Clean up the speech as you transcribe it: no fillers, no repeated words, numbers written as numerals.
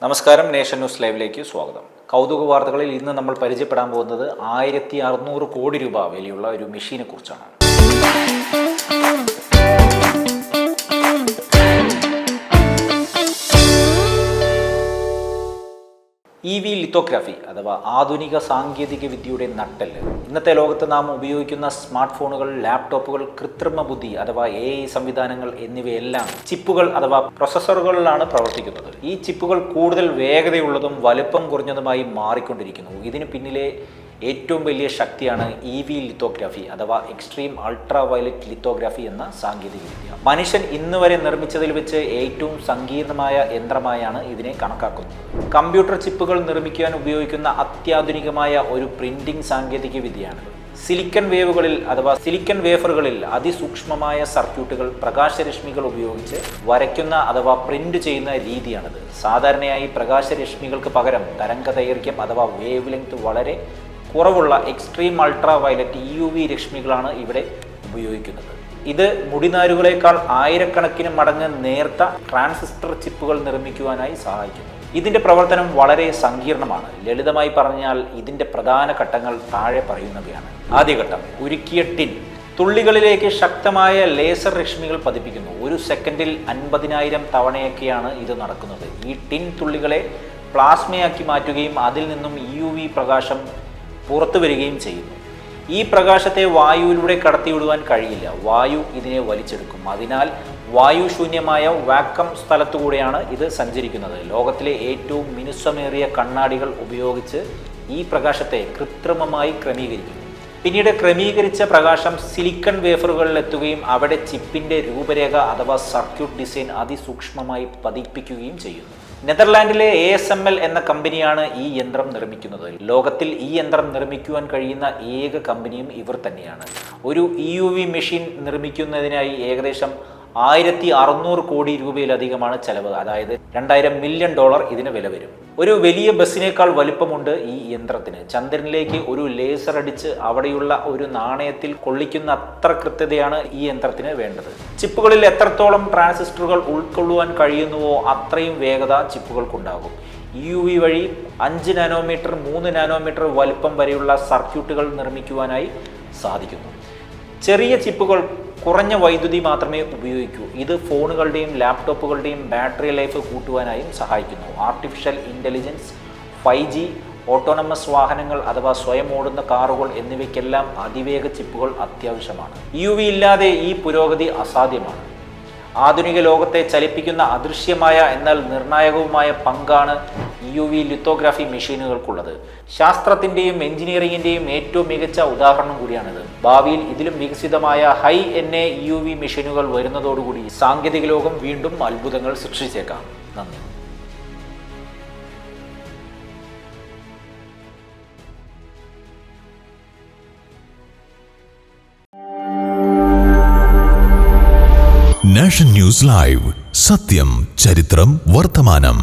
നമസ്കാരം, nation news ലൈവിലേക്ക് സ്വാഗതം. കൗതുക വാർത്തകളിൽ ഇന്ന് നമ്മൾ പരിചയപ്പെടാൻ പോകുന്നത് 1600 കോടി രൂപ വിലയുള്ള ഒരു മെഷീനെ കുറിച്ചാണ്. EV ലിത്തോഗ്രാഫി അഥവാ ആധുനിക സാങ്കേതിക വിദ്യയുടെ നട്ടെല്ല്. ഇന്നത്തെ ലോകത്ത് നാം ഉപയോഗിക്കുന്ന സ്മാർട്ട് ഫോണുകൾ, ലാപ്ടോപ്പുകൾ, കൃത്രിമ ബുദ്ധി അഥവാ AI സംവിധാനങ്ങൾ എന്നിവയെല്ലാം ചിപ്പുകൾ അഥവാ പ്രൊസസ്സറുകളിലാണ് പ്രവർത്തിക്കുന്നത്. ഈ ചിപ്പുകൾ കൂടുതൽ വേഗതയുള്ളതും വലുപ്പം കുറഞ്ഞതുമായി മാറിക്കൊണ്ടിരിക്കുന്നു. ഇതിന് പിന്നിലെ ഏറ്റവും വലിയ ശക്തിയാണ് EV ലിത്തോഗ്രാഫി അഥവാ എക്സ്ട്രീം അൾട്രാ വയലറ്റ് ലിത്തോഗ്രാഫി എന്ന സാങ്കേതിക വിദ്യ. മനുഷ്യൻ ഇന്ന് വരെ നിർമ്മിച്ചതിൽ വെച്ച് ഏറ്റവും സങ്കീർണമായ യന്ത്രമായാണ് ഇതിനെ കണക്കാക്കുന്നത്. കമ്പ്യൂട്ടർ ചിപ്പുകൾ നിർമ്മിക്കാൻ ഉപയോഗിക്കുന്ന അത്യാധുനികമായ ഒരു പ്രിന്റിംഗ് സാങ്കേതിക വിദ്യയാണ്. സിലിക്കൺ വേവുകളിൽ അഥവാ സിലിക്കൺ വേഫറുകളിൽ അതിസൂക്ഷ്മമായ സർക്യൂട്ടുകൾ, പ്രകാശരശ്മികൾ ഉപയോഗിച്ച് വരയ്ക്കുന്ന അഥവാ പ്രിന്റ് ചെയ്യുന്ന രീതിയാണിത്. സാധാരണയായി പ്രകാശരശ്മികൾക്ക് പകരം തരംഗദൈർഘ്യം അഥവാ വേവ് ലെങ്ത് വളരെ കുറവുള്ള എക്സ്ട്രീം അൾട്രാ വയലറ്റ് UV രശ്മികളാണ് ഇവിടെ ഉപയോഗിക്കുന്നത്. ഇത് മുടിനാരുകളേക്കാൾ ആയിരക്കണക്കിന് മടങ്ങ് നേർത്ത ട്രാൻസിസ്റ്റർ ചിപ്പുകൾ നിർമ്മിക്കുവാനായി സഹായിക്കുന്നു. ഇതിൻ്റെ പ്രവർത്തനം വളരെ സങ്കീർണമാണ്. ലളിതമായി പറഞ്ഞാൽ ഇതിൻ്റെ പ്രധാന ഘട്ടങ്ങൾ താഴെ പറയുന്നവയാണ്. ആദ്യഘട്ടം, ഉരുക്കിയ ടിൻ. തുള്ളികളിലേക്ക് ശക്തമായ ലേസർ രശ്മികൾ പതിപ്പിക്കുന്നു. ഒരു സെക്കൻഡിൽ 50,000 തവണയൊക്കെയാണ് ഇത് നടക്കുന്നത്. ഈ ടിൻ തുള്ളികളെ പ്ലാസ്മയാക്കി മാറ്റുകയും അതിൽ നിന്നും UV പ്രകാശം പുറത്തു വരികയും ചെയ്യുന്നു. ഈ പ്രകാശത്തെ വായുവിലൂടെ കടത്തിവിടുവാൻ കഴിയില്ല. വായു ഇതിനെ വലിച്ചെടുക്കും. അതിനാൽ വായുശൂന്യമായ വാക്വം സ്ഥലത്തുകൂടെയാണ് ഇത് സഞ്ചരിക്കുന്നത്. ലോകത്തിലെ ഏറ്റവും മിനുസമേറിയ കണ്ണാടികൾ ഉപയോഗിച്ച് ഈ പ്രകാശത്തെ കൃത്രിമമായി ക്രമീകരിക്കുന്നു. പിന്നീട് ക്രമീകരിച്ച പ്രകാശം സിലിക്കൺ വേഫറുകളിൽ എത്തുകയും അവിടെ ചിപ്പിൻ്റെ രൂപരേഖ അഥവാ സർക്യൂട്ട് ഡിസൈൻ അതിസൂക്ഷ്മമായി പതിപ്പിക്കുകയും ചെയ്യുന്നു. നെതർലാൻഡിലെ ASML എന്ന കമ്പനിയാണ് ഈ യന്ത്രം നിർമ്മിക്കുന്നത്. ലോകത്തിൽ ഈ യന്ത്രം നിർമ്മിക്കുവാൻ കഴിയുന്ന ഏക കമ്പനിയും ഇവർ തന്നെയാണ്. ഒരു EUV മെഷീൻ നിർമ്മിക്കുന്നതിനായി ഏകദേശം 1600 കോടി രൂപയിലധികമാണ് ചെലവ്. അതായത് $2000 മില്യൺ ഇതിന് വില വരും. ഒരു വലിയ ബസ്സിനേക്കാൾ വലിപ്പമുണ്ട് ഈ യന്ത്രത്തിന്. ചന്ദ്രനിലേക്ക് ഒരു ലേസർ അടിച്ച് അവിടെയുള്ള ഒരു നാണയത്തിൽ കൊള്ളിക്കുന്ന അത്ര കൃത്യതയാണ് ഈ യന്ത്രത്തിന് വേണ്ടത്. ചിപ്പുകളിൽ എത്രത്തോളം ട്രാൻസിസ്റ്ററുകൾ ഉൾക്കൊള്ളുവാൻ കഴിയുന്നുവോ അത്രയും വേഗത ചിപ്പുകൾക്കുണ്ടാകും. UV വഴി 5 നാനോമീറ്റർ 3 നാനോമീറ്റർ വലിപ്പം വരെയുള്ള സർക്യൂട്ടുകൾ നിർമ്മിക്കുവാനായി സാധിക്കുന്നു. ചെറിയ ചിപ്പുകൾ കുറഞ്ഞ വൈദ്യുതി മാത്രമേ ഉപയോഗിക്കൂ. ഇത് ഫോണുകളുടെയും ലാപ്ടോപ്പുകളുടെയും ബാറ്ററി ലൈഫ് കൂട്ടുവാനായും സഹായിക്കുന്നു. ആർട്ടിഫിഷ്യൽ ഇൻ്റലിജൻസ്, 5G, ഓട്ടോണമസ് വാഹനങ്ങൾ അഥവാ സ്വയം ഓടുന്ന കാറുകൾ എന്നിവയ്ക്കെല്ലാം അതിവേഗ ചിപ്പുകൾ അത്യാവശ്യമാണ്. UV ഇല്ലാതെ ഈ പുരോഗതി അസാധ്യമാണ്. ആധുനിക ലോകത്തെ ചലിപ്പിക്കുന്ന അദൃശ്യമായ എന്നാൽ നിർണായകവുമായ പങ്കാണ് UV ലിത്തോഗ്രാഫി മെഷീനുകൾക്കുള്ളത്. ശാസ്ത്രത്തിൻ്റെയും എഞ്ചിനീയറിംഗിൻ്റെയും ഏറ്റവും മികച്ച ഉദാഹരണം കൂടിയാണിത്. ഭാവിയിൽ ഇതിലും വികസിതമായ ഹൈ NA UV മെഷീനുകൾ വരുന്നതോടുകൂടി സാങ്കേതിക ലോകം വീണ്ടും അത്ഭുതങ്ങൾ സൃഷ്ടിച്ചേക്കാം. നന്ദി. നാഷൻ ന്യൂസ് ലൈവ്, സത്യം, ചരിത്രം, വർത്തമാനം.